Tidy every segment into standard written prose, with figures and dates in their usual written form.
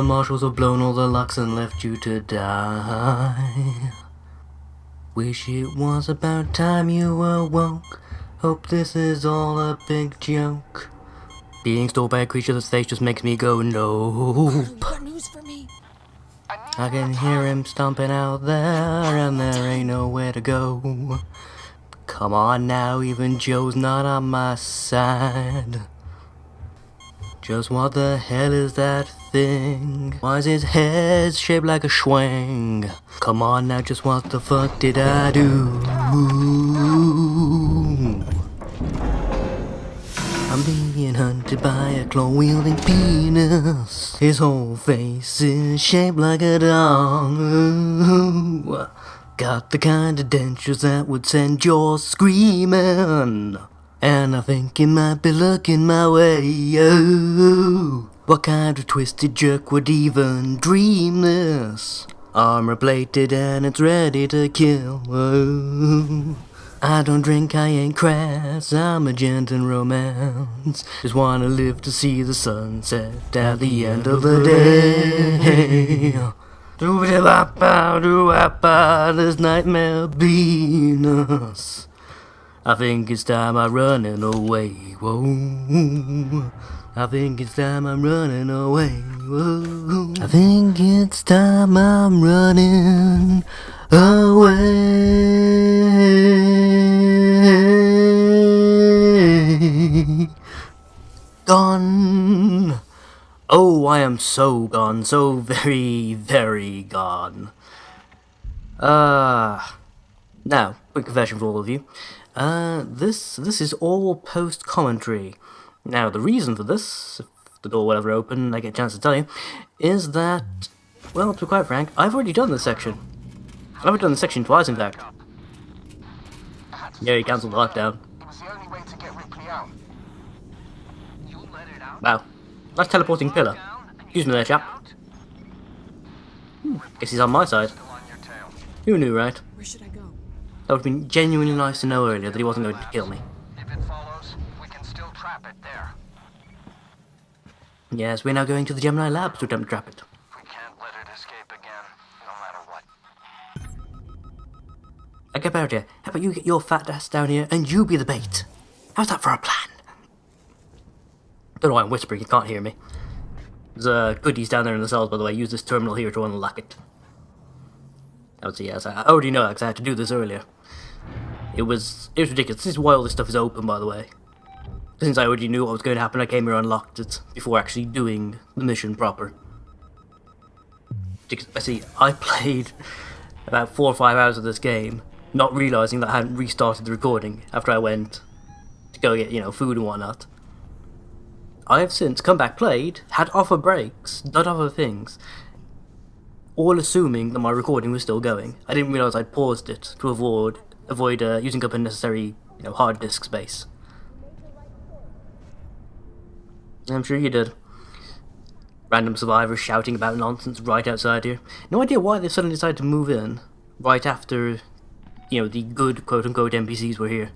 the marshals have blown all the locks and left you to die. Wish it was about time you awoke. Hope this is all a big joke. Being stalked by a creature that's face just makes me go nope. Got news for me. I can hear him stomping out there, and there ain't nowhere to go. Come on now, even Joe's not on my side. Just what the hell is that thing? Why is his head shaped like a swing? Come on now, just what the fuck did I do? I'm being hunted by a claw-wielding penis. His whole face is shaped like a dong. Got the kind of dentures that would send you screaming. And I think he might be looking my way. Oh, what kind of twisted jerk would even dream this? Armor plated and it's ready to kill. Oh, I don't drink, I ain't crass, I'm a gent in romance. Just wanna live to see the sunset at the end of the day. Do-ba-da-ba-ba, this nightmare Venus. I think it's time I'm running away. Whoa. I think it's time I'm running away. Whoa. I think it's time I'm running away. Gone. Oh, I am so gone. So very, very gone. Now, quick confession for all of you. This is all post-commentary. Now, the reason for this, if the door will ever open and I get a chance to tell you, is that, well, to be quite frank, I've already done this section. I've already done this section twice, in fact. Yeah, he cancelled the lockdown. It was the only way to get Ripley out. You let it out? Wow. Nice teleporting pillar. Excuse me there, chap. Guess he's on my side. Still on your tail. Who knew, right? Where should I go? That would have been genuinely nice to know earlier that he wasn't going to kill me. If it follows, we can still trap it there. Yes, we're now going to the Gemini Labs to attempt to trap it. We can't let it escape again, no matter what. I get about here. How about you get your fat ass down here and you be the bait? How's that for a plan? Don't know why I'm whispering, you can't hear me. There's goodies down there in the cells, by the way. Use this terminal here to unlock it. Obviously, yes, I already know that because I had to do this earlier. It was ridiculous. This is why all this stuff is open, by the way. Since I already knew what was going to happen, I came here and unlocked it before actually doing the mission proper. I played about 4 or 5 hours of this game, not realising that I hadn't restarted the recording after I went to go get, food and whatnot. I have since come back, played, had offer breaks, done other things, all assuming that my recording was still going. I didn't realise I'd paused it to avoid using up unnecessary, hard disk space. I'm sure you did. Random survivors shouting about nonsense right outside here. No idea why they suddenly decided to move in right after, the good quote-unquote NPCs were here.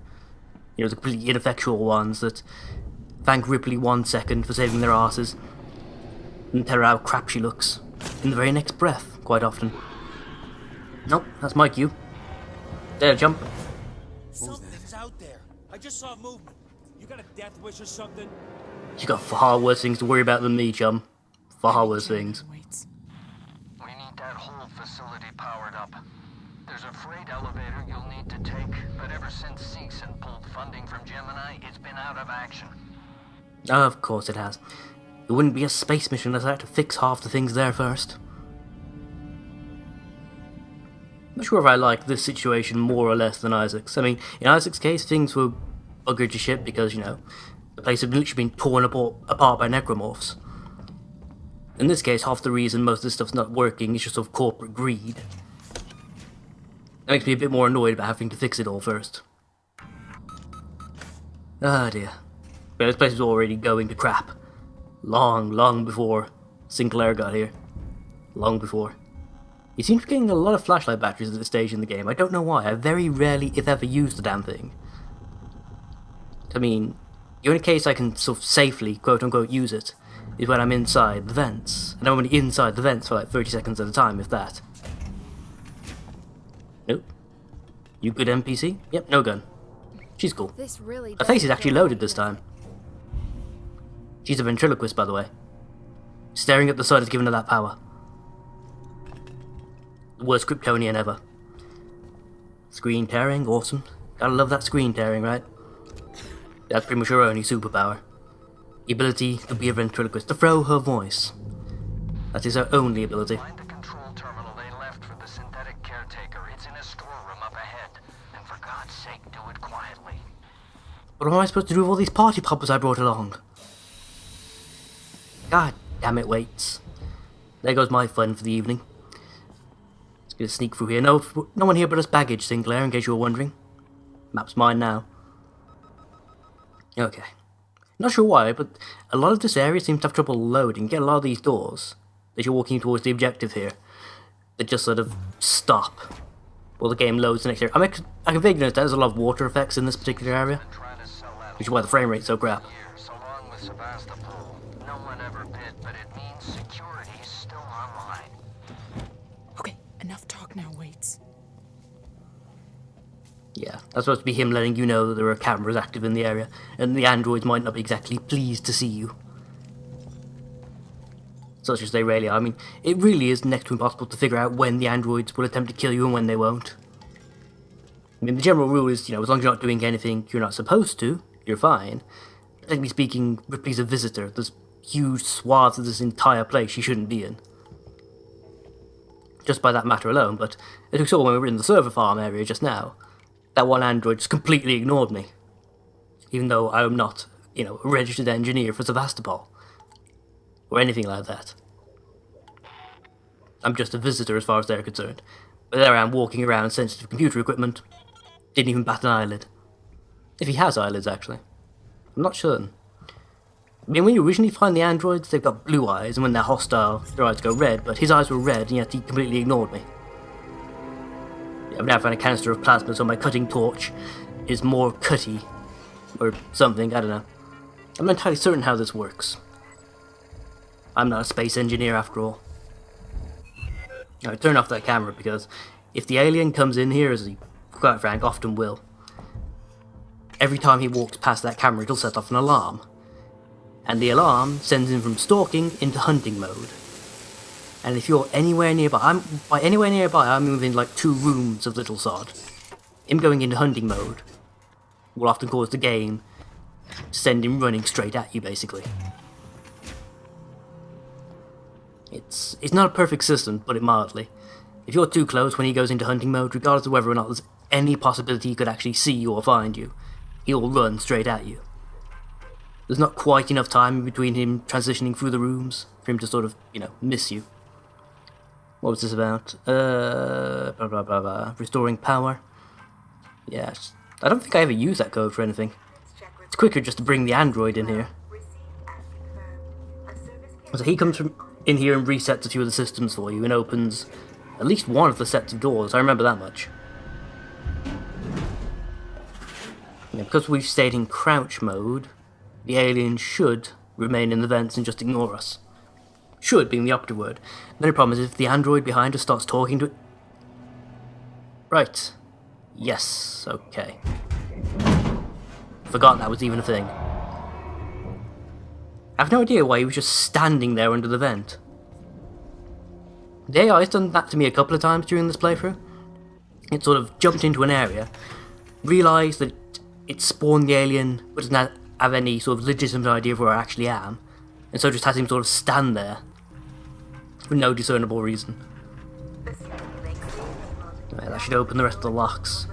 The completely ineffectual ones that thank Ripley 1 second for saving their asses and tell her how crap she looks in the very next breath, quite often. Nope, that's my cue. There, jump. Something's out there. I just saw movement. You got a death wish or something? You got far worse things to worry about than me, chum. Far worse things. Waits. We need that whole facility powered up. There's a freight elevator you'll need to take, but ever since Seegson pulled funding from Gemini, it's been out of action. Of course it has. It wouldn't be a space mission unless I had to fix half the things there first. I'm not sure if I like this situation more or less than Isaac's. I mean, in Isaac's case, things were buggered to shit because, the place had literally been torn apart by necromorphs. In this case, half the reason most of this stuff's not working is just sort of corporate greed. That makes me a bit more annoyed about having to fix it all first. Ah dear. But this place was already going to crap. Long before Sinclair got here. Long before. He seems to be getting a lot of flashlight batteries at this stage in the game. I don't know why. I very rarely, if ever, use the damn thing. I mean, the only case I can sort of safely, quote-unquote, use it is when I'm inside the vents. And I'm only inside the vents for like 30 seconds at a time, if that. Nope. You good NPC? Yep, no gun. She's cool. This really Her face is does actually feel loaded this time. She's a ventriloquist, by the way. Staring at the sun has given her that power. The worst Kryptonian ever. Screen tearing, awesome. Gotta love that screen tearing, right? That's pretty much her only superpower. The ability to be a ventriloquist, to throw her voice. That is her only ability. Find the control terminal they left for the synthetic caretaker. It's in a storeroom up ahead. And for God's sake, do it quietly. What am I supposed to do with all these party poppers I brought along? God damn it, Waits. There goes my fun for the evening. Let's get a sneak through here. No one here but us baggage, Sinclair, in case you were wondering. Map's mine now. Okay. Not sure why, but a lot of this area seems to have trouble loading. Get a lot of these doors, as you're walking towards the objective here, that just sort of stop while the game loads the next area. I can vaguely notice there's a lot of water effects in this particular area, Trying to sell that which is why the frame rate's so crap. years, along with Sebastopol. No one ever bid, but it means security's still online. Okay, enough talk now, Waits. Yeah, that's supposed to be him letting you know that there are cameras active in the area, and the androids might not be exactly pleased to see you. Such as they really are. I mean, it really is next to impossible to figure out when the androids will attempt to kill you and when they won't. I mean, the general rule is, as long as you're not doing anything you're not supposed to, you're fine. Technically speaking, Ripley's a visitor. There's huge swaths of this entire place she shouldn't be in. Just by that matter alone, but as we saw when we were in the server farm area just now, that one android just completely ignored me. Even though I'm not, a registered engineer for Sevastopol. Or anything like that. I'm just a visitor as far as they're concerned. But there I am walking around sensitive computer equipment. Didn't even bat an eyelid. If he has eyelids, actually. I'm not certain. I mean, when you originally find the androids, they've got blue eyes, and when they're hostile, their eyes go red, but his eyes were red, and yet he completely ignored me. I've now found a canister of plasma, so my cutting torch is more cutty. Or something, I don't know. I'm not entirely certain how this works. I'm not a space engineer after all. Alright, turn off that camera, because if the alien comes in here, as he, quite frank, often will, every time he walks past that camera, it'll set off an alarm. And the alarm sends him from stalking into hunting mode. And if you're anywhere nearby, by anywhere nearby, I'm within like 2 rooms of Little Sod. Him going into hunting mode will often cause the game to send him running straight at you, basically. It's not a perfect system, but it mildly. If you're too close when he goes into hunting mode, regardless of whether or not there's any possibility he could actually see you or find you, he'll run straight at you. There's not quite enough time between him transitioning through the rooms for him to sort of, miss you. What was this about? Blah blah blah blah. Restoring power. Yes. I don't think I ever used that code for anything. It's quicker just to bring the android in here. So he comes in here and resets a few of the systems for you and opens at least one of the sets of doors. I remember that much. Yeah, because we've stayed in crouch mode, the alien should remain in the vents and just ignore us. Should being the operative word. The only problem is if the android behind us starts talking to it. Right. Yes, okay. Forgot that was even a thing. I've no idea why he was just standing there under the vent. The AI's done that to me a couple of times during this playthrough. It sort of jumped into an area, realised that it spawned the alien, but doesn't have any sort of legitimate idea of where I actually am, and so just has him sort of stand there for no discernible reason. Right, that should open the rest of the locks.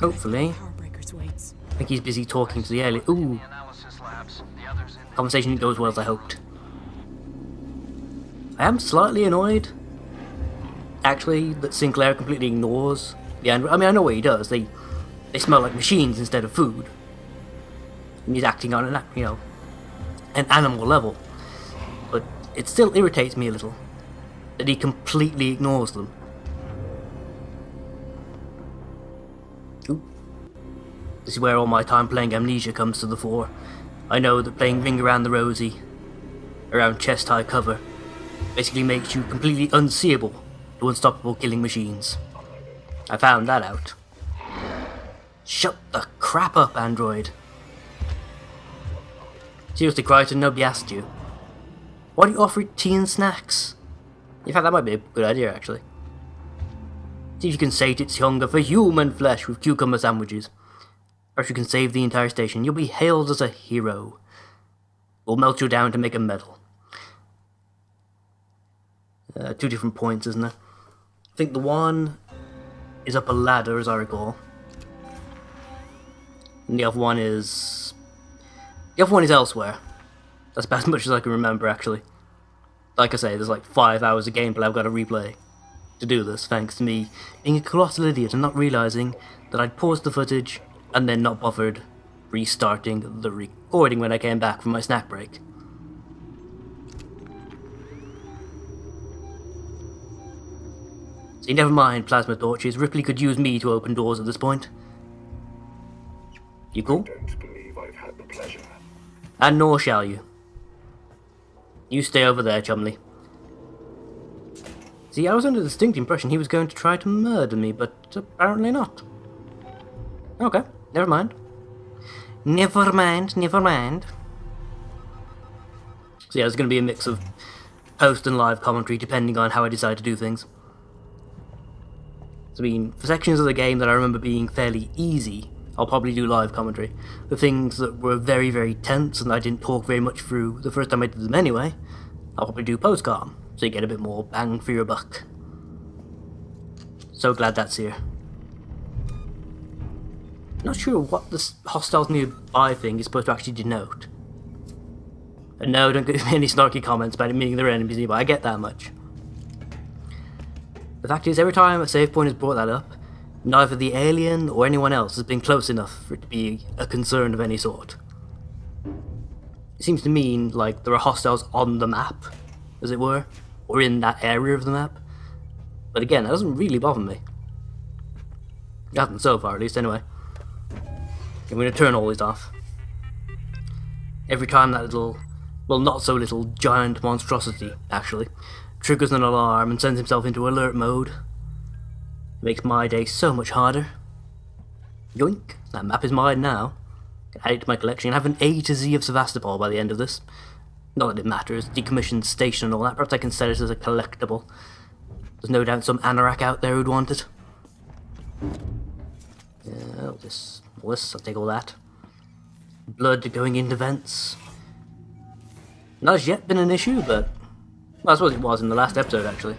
Hopefully. I think he's busy talking to the alien. Ooh. Conversation goes well as I hoped. I am slightly annoyed, actually, that Sinclair completely ignores the android. I mean, I know what he does. They smell like machines instead of food. And he's acting on an animal level. But it still irritates me a little that he completely ignores them. Ooh. This is where all my time playing Amnesia comes to the fore. I know that playing Ring Around the Rosie around chest-high cover. Basically makes you completely unseeable to unstoppable killing machines. I found that out. Shut the crap up, android. Seriously, Crichton, nobody asked you. Why don't you offer tea and snacks? In fact, that might be a good idea, actually. See if you can sate its hunger for human flesh with cucumber sandwiches. Or if you can save the entire station, you'll be hailed as a hero. We'll melt you down to make a medal. 2 different points, isn't there? I think the one is up a ladder, as I recall. And the other one is... The other one is elsewhere. That's about as much as I can remember, actually. Like I say, there's like 5 hours of gameplay I've got to replay to do this, thanks to me being a colossal idiot and not realising that I'd paused the footage and then not bothered restarting the recording when I came back from my snack break. See, never mind plasma torches, Ripley could use me to open doors at this point. You cool? I don't believe I've had the pleasure. And nor shall you. You stay over there, Chumley. See, I was under the distinct impression he was going to try to murder me, but apparently not. Okay, never mind. Never mind, never mind. So yeah, there's going to be a mix of post and live commentary depending on how I decide to do things. So, I mean, for sections of the game that I remember being fairly easy, I'll probably do live commentary. For things that were very, very tense and I didn't talk very much through the first time I did them anyway, I'll probably do post-com, so you get a bit more bang for your buck. So glad that's here. Not sure what this hostiles nearby thing is supposed to actually denote. And no, don't give me any snarky comments about it meaning there are enemies nearby, I get that much. The fact is, every time a save point has brought that up, neither the alien or anyone else has been close enough for it to be a concern of any sort. It seems to mean like there are hostiles on the map, as it were, or in that area of the map. But again, that doesn't really bother me. It hasn't so far, at least, anyway. I'm going to turn all these off. Every time that little, well, not so little, giant monstrosity, actually, triggers an alarm and sends himself into alert mode, it makes my day so much harder. Yoink, that map is mine now. I can add it to my collection and have an A to Z of Sevastopol by the end of this. Not that it matters, decommissioned station and all that, perhaps I can sell it as a collectible. There's no doubt some anorak out there who'd want it. Yeah, all this, I'll take all that. Blood going into vents. Not as yet been an issue, but well, I suppose it was in the last episode, actually.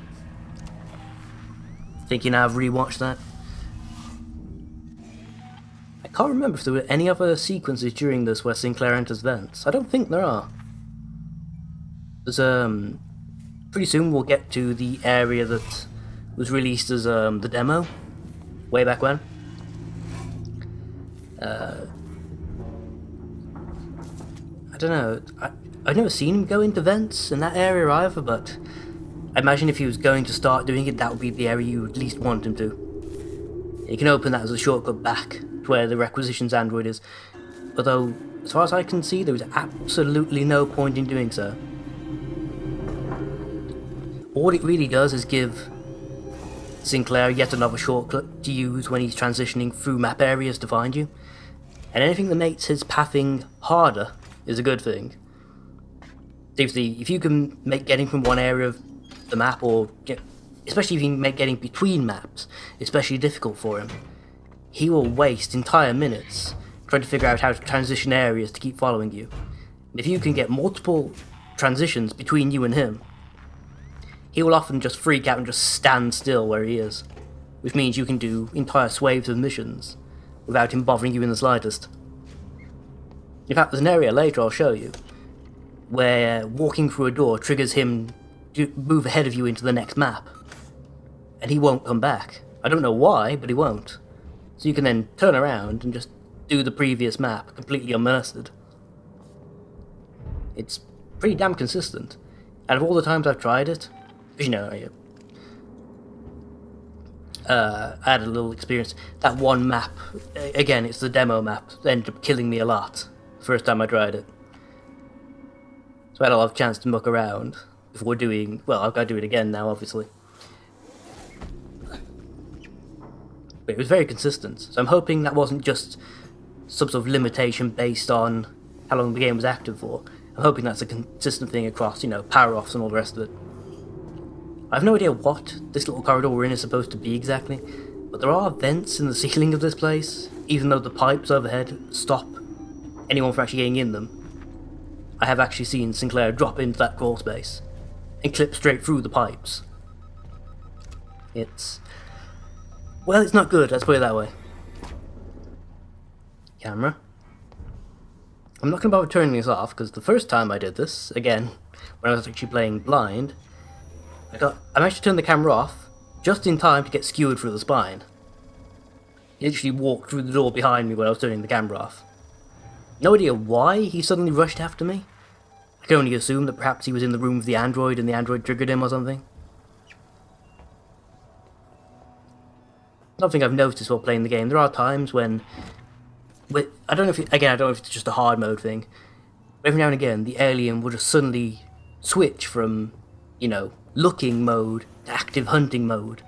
Thinking I've rewatched that. I can't remember if there were any other sequences during this where Sinclair enters vents. I don't think there are. There's, pretty soon we'll get to the area that was released as, the demo. Way back when. I don't know. I've never seen him go into vents in that area either, but I imagine if he was going to start doing it, that would be the area you would least want him to. You can open that as a shortcut back to where the requisitions android is, although, as far as I can see, there was absolutely no point in doing so. All it really does is give Sinclair yet another shortcut to use when he's transitioning through map areas to find you, and anything that makes his pathing harder is a good thing. Seriously, if you can make getting from one area of the map, or especially if you can make getting between maps especially difficult for him, he will waste entire minutes trying to figure out how to transition areas to keep following you. And if you can get multiple transitions between you and him, he will often just freak out and just stand still where he is, which means you can do entire swathes of missions without him bothering you in the slightest. In fact, there's an area later I'll show you where walking through a door triggers him to move ahead of you into the next map, and he won't come back. I don't know why, but he won't. So you can then turn around and just do the previous map completely unmolested. It's pretty damn consistent. Out of all the times I've tried it, because I had a little experience. That one map, again, it's the demo map, ended up killing me a lot the first time I tried it. So I had a lot of chance to muck around before doing... Well, I've got to do it again now, obviously. But it was very consistent, so I'm hoping that wasn't just some sort of limitation based on how long the game was active for. I'm hoping that's a consistent thing across, you know, power-offs and all the rest of it. I have no idea what this little corridor we're in is supposed to be exactly, but there are vents in the ceiling of this place, even though the pipes overhead stop anyone from actually getting in them. I have actually seen Sinclair drop into that crawl space and clip straight through the pipes. It's... well, it's not good, let's put it that way. Camera. I'm not going to bother turning this off, because the first time I did this, again, when I was actually playing blind, I managed to turn the camera off just in time to get skewered through the spine. He literally walked through the door behind me when I was turning the camera off. No idea why he suddenly rushed after me. I can only assume that perhaps he was in the room with the android and the android triggered him or something. Something I've noticed while playing the game, there are times when... I don't know if it's just a hard mode thing. But every now and again, the alien will just suddenly switch from, you know, looking mode to active hunting mode.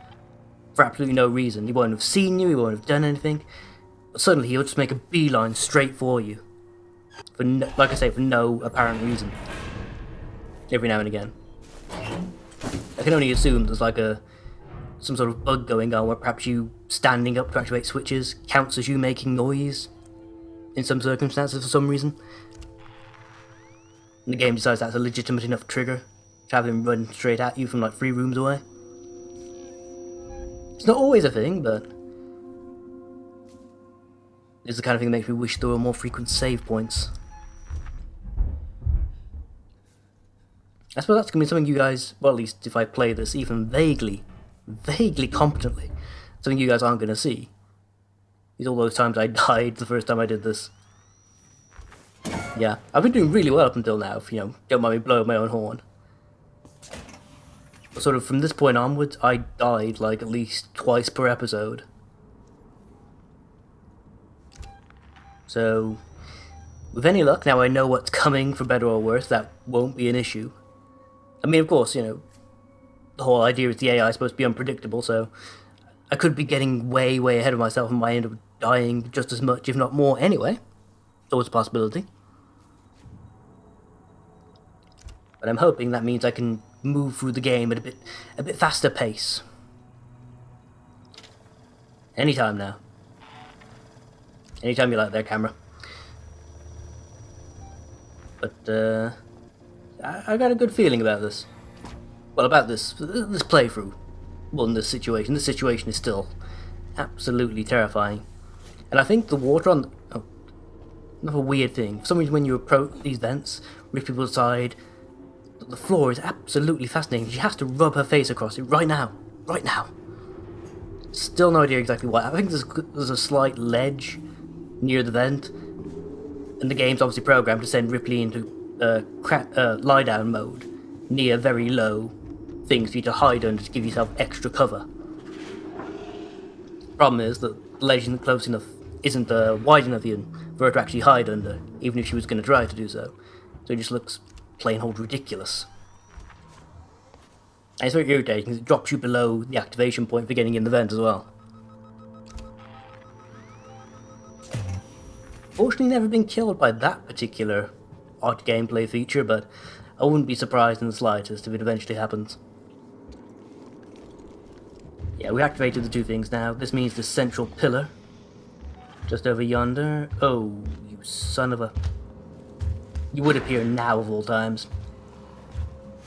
For absolutely no reason. He won't have seen you, he won't have done anything. But suddenly he'll just make a beeline straight for you. For no, like I say, for no apparent reason. Every now and again. I can only assume there's like some sort of bug going on where perhaps you standing up to activate switches counts as you making noise in some circumstances for some reason. And the game decides that's a legitimate enough trigger to have him run straight at you from like 3 rooms away. It's not always a thing, but it's the kind of thing that makes me wish there were more frequent save points. I suppose that's going to be something you guys, well at least if I play this even vaguely competently, something you guys aren't going to see. Is all those times I died the first time I did this. Yeah, I've been doing really well up until now, if you know, don't mind me blowing my own horn. But sort of from this point onwards, I died like at least twice per episode. So, with any luck, now I know what's coming for better or worse, that won't be an issue. I mean, of course, you know, the whole idea is the AI is supposed to be unpredictable, so I could be getting way ahead of myself and might end up dying just as much, if not more, anyway. It's always a possibility. But I'm hoping that means I can move through the game at a bit faster pace. Anytime now. Anytime you like that, camera. But, I got a good feeling about this. Well, about this playthrough. Well, in this situation. This situation is still absolutely terrifying. And I think the water on... Oh, another weird thing. For some reason, when you approach these vents, rip people aside, the floor is absolutely fascinating. She has to rub her face across it right now. Right now. Still no idea exactly why. I think there's a slight ledge near the vent. And the game's obviously programmed to send Ripley into lie-down mode near very low things for you to hide under to give yourself extra cover. Problem is that the ledge isn't close enough, isn't wide enough even for her to actually hide under, even if she was going to try to do so. So it just looks plain old ridiculous. And it's very irritating because it drops you below the activation point for getting in the vent as well. Fortunately, never been killed by that particular odd gameplay feature, but I wouldn't be surprised in the slightest if it eventually happens. Yeah, we activated the 2 things now. This means the central pillar just over yonder. Oh, you son of a... You would appear now of all times.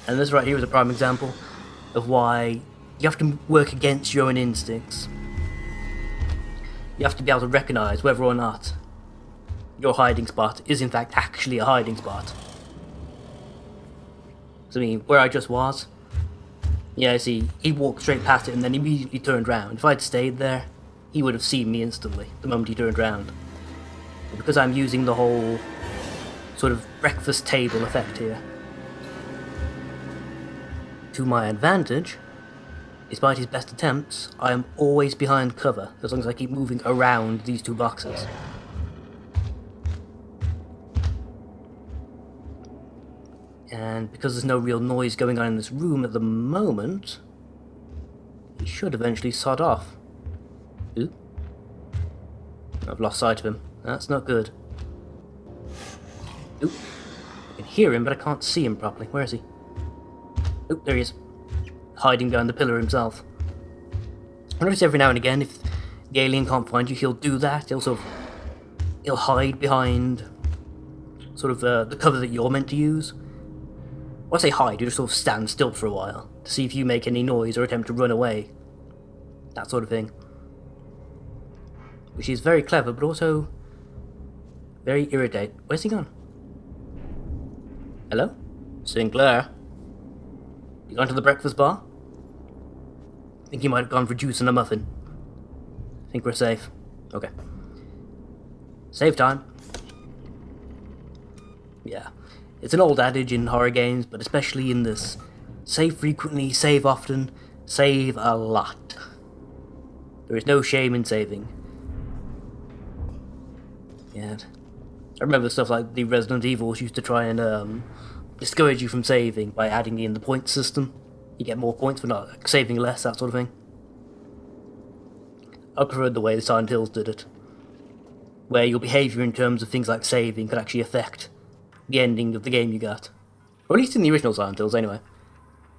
And this right here is a prime example of why you have to work against your own instincts. You have to be able to recognize whether or not your hiding spot is in fact actually a hiding spot. So I mean, where I just was, yeah, I see, he walked straight past it and then immediately turned round. If I'd stayed there, he would have seen me instantly, the moment he turned round. But because I'm using the whole sort of breakfast table effect here, to my advantage, despite his best attempts, I am always behind cover, as long as I keep moving around these 2 boxes. And because there's no real noise going on in this room at the moment, he should eventually sod off. Ooh. I've lost sight of him. That's not good. Ooh. I can hear him, but I can't see him properly. Where is he? Ooh, there he is. Hiding behind the pillar himself. I notice every now and again, if the alien can't find you, he'll do that. He'll hide behind sort of the cover that you're meant to use. When I say hide, you just sort of stand still for a while to see if you make any noise or attempt to run away. That sort of thing. Which is very clever, but also very irritating. Where's he gone? Hello? Sinclair? You gone to the breakfast bar? I think you might have gone for juice and a muffin. I think we're safe. Okay. Save time. Yeah. It's an old adage in horror games, but especially in this. Save frequently, save often, save a lot. There is no shame in saving. Yeah. I remember stuff like the Resident Evils used to try and discourage you from saving by adding in the point system. You get more points for not saving less, that sort of thing. I preferred the way the Silent Hills did it, where your behaviour in terms of things like saving could actually affect the ending of the game you got. Or at least in the original Silent Hills, anyway.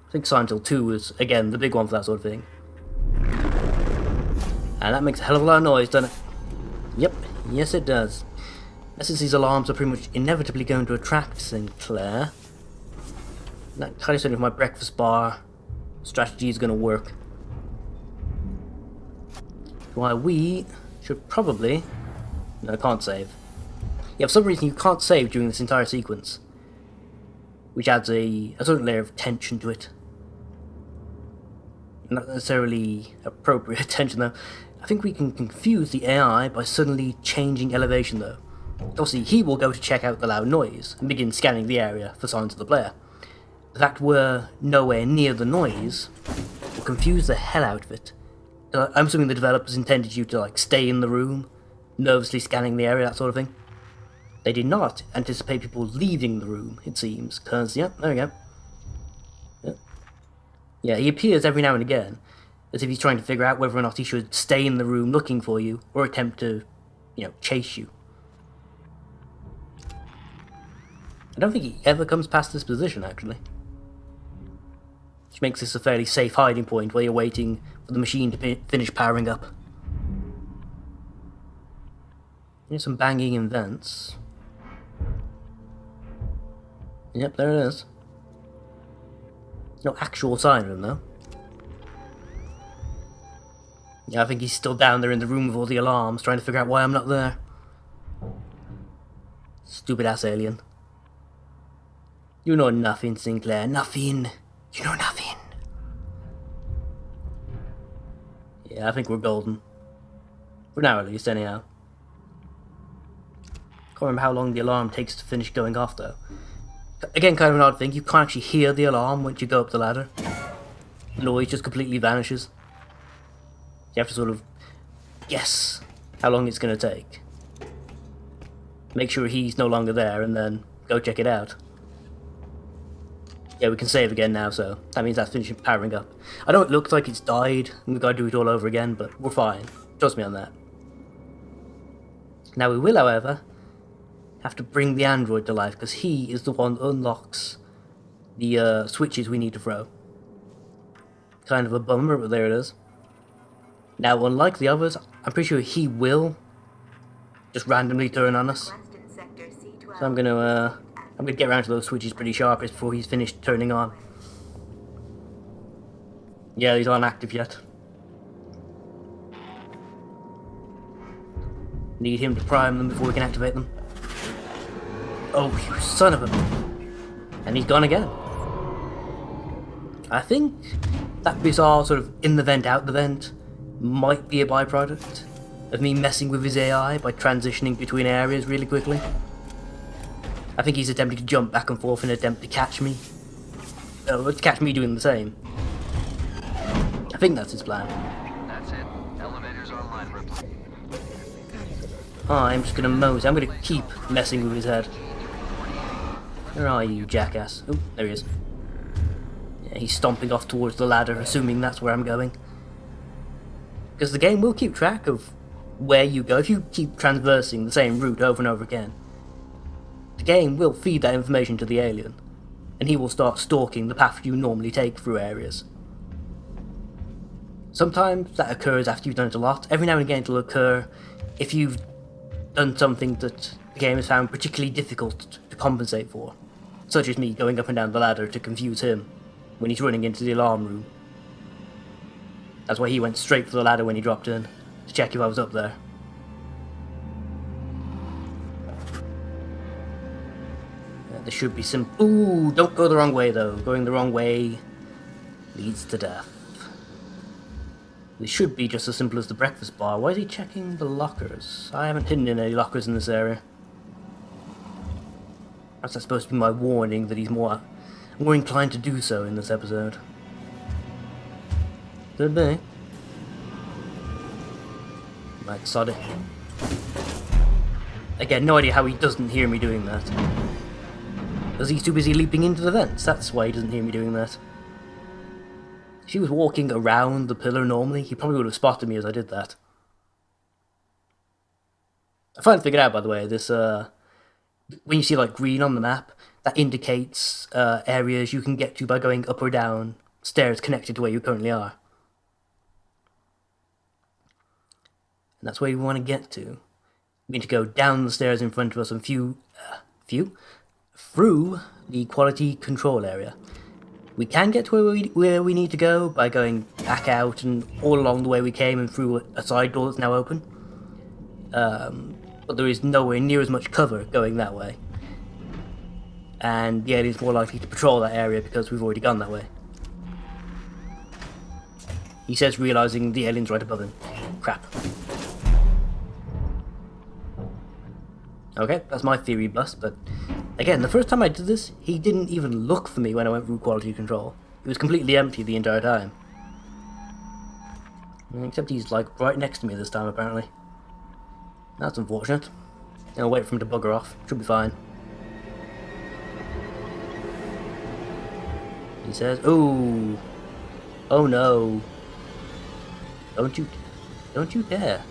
I think Silent Hill 2 was, again, the big one for that sort of thing. And that makes a hell of a lot of noise, doesn't it? Yep, yes it does. Since these alarms are pretty much inevitably going to attract Sinclair, that kind of certain if my breakfast bar strategy is going to work. Why we should probably... No, I can't save. Yeah, for some reason you can't save during this entire sequence, which adds a certain layer of tension to it. Not necessarily appropriate tension though. I think we can confuse the AI by suddenly changing elevation though. Obviously he will go to check out the loud noise and begin scanning the area for signs of the player. The fact we're nowhere near the noise will confuse the hell out of it. I'm assuming the developers intended you to like stay in the room, nervously scanning the area, that sort of thing. They did not anticipate people leaving the room, it seems, because, yep, there we go. Yep. Yeah, he appears every now and again, as if he's trying to figure out whether or not he should stay in the room looking for you, or attempt to, chase you. I don't think he ever comes past this position, actually. Which makes this a fairly safe hiding point while you're waiting for the machine to finish powering up. Here's some banging in vents. Yep, there it is. No actual sign of him, though. Yeah, I think he's still down there in the room with all the alarms, trying to figure out why I'm not there. Stupid ass alien. You know nothing, Sinclair. Nothing. You know nothing. Yeah, I think we're golden. For now, at least, anyhow. Can't remember how long the alarm takes to finish going off, though. Again, kind of an odd thing. You can't actually hear the alarm once you go up the ladder. The noise just completely vanishes. You have to sort of guess how long it's going to take. Make sure he's no longer there, and then go check it out. Yeah, we can save again now, so that means that's finishing powering up. I know it looks like it's died, and we've got to do it all over again, but we're fine. Trust me on that. Now we will, however, have to bring the android to life, because he is the one that unlocks the switches we need to throw. Kind of a bummer, but there it is. Now, unlike the others, I'm pretty sure he will just randomly turn on us. So I'm gonna get around to those switches pretty sharpish before he's finished turning on. Yeah, these aren't active yet. Need him to prime them before we can activate them. Oh, you son of a... And he's gone again. I think that bizarre sort of in the vent, out the vent might be a byproduct of me messing with his AI by transitioning between areas really quickly. I think he's attempting to jump back and forth in an attempt to catch me. To catch me doing the same. I think that's his plan. That's it. Elevators online, Ripley. I'm just gonna mosey. I'm gonna keep messing with his head. Where are you, jackass? Oh, there he is. Yeah, he's stomping off towards the ladder, assuming that's where I'm going. Because the game will keep track of where you go if you keep traversing the same route over and over again. The game will feed that information to the alien, and he will start stalking the path you normally take through areas. Sometimes that occurs after you've done it a lot. Every now and again it'll occur if you've done something that the game has found particularly difficult to compensate for, such as me going up and down the ladder to confuse him when he's running into the alarm room. That's why he went straight for the ladder when he dropped in, to check if I was up there. There should be some... Ooh, don't go the wrong way though. Going the wrong way leads to death. It should be just as simple as the breakfast bar. Why is he checking the lockers? I haven't hidden in any lockers in this area. That's supposed to be my warning that he's more inclined to do so in this episode. Could be. Right, sod it. Again, no idea how he doesn't hear me doing that. Because he's too busy leaping into the vents. That's why he doesn't hear me doing that. If he was walking around the pillar normally, he probably would have spotted me as I did that. I finally figured out, by the way, this, when you see like green on the map, that indicates areas you can get to by going up or down stairs connected to where you currently are. And that's where we want to get to. We need to go down the stairs in front of us and through the quality control area. We can get to where we need to go by going back out and all along the way we came and through a side door that's now open. But there is nowhere near as much cover going that way. And the alien's more likely to patrol that area because we've already gone that way. He says, realising the alien's right above him. Crap. Okay, that's my theory bust, but again, the first time I did this, he didn't even look for me when I went through quality control. It was completely empty the entire time. Except he's like right next to me this time apparently. That's unfortunate. I'll wait for him to bugger off. Should be fine. He says, "Ooh, oh no, don't you dare!"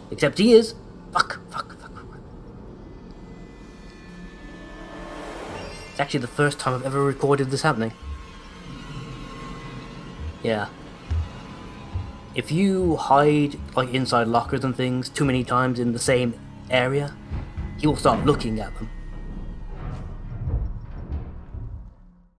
Except he is. Fuck. It's actually the first time I've ever recorded this happening. Yeah. If you hide like inside lockers and things too many times in the same area, he will start looking at them.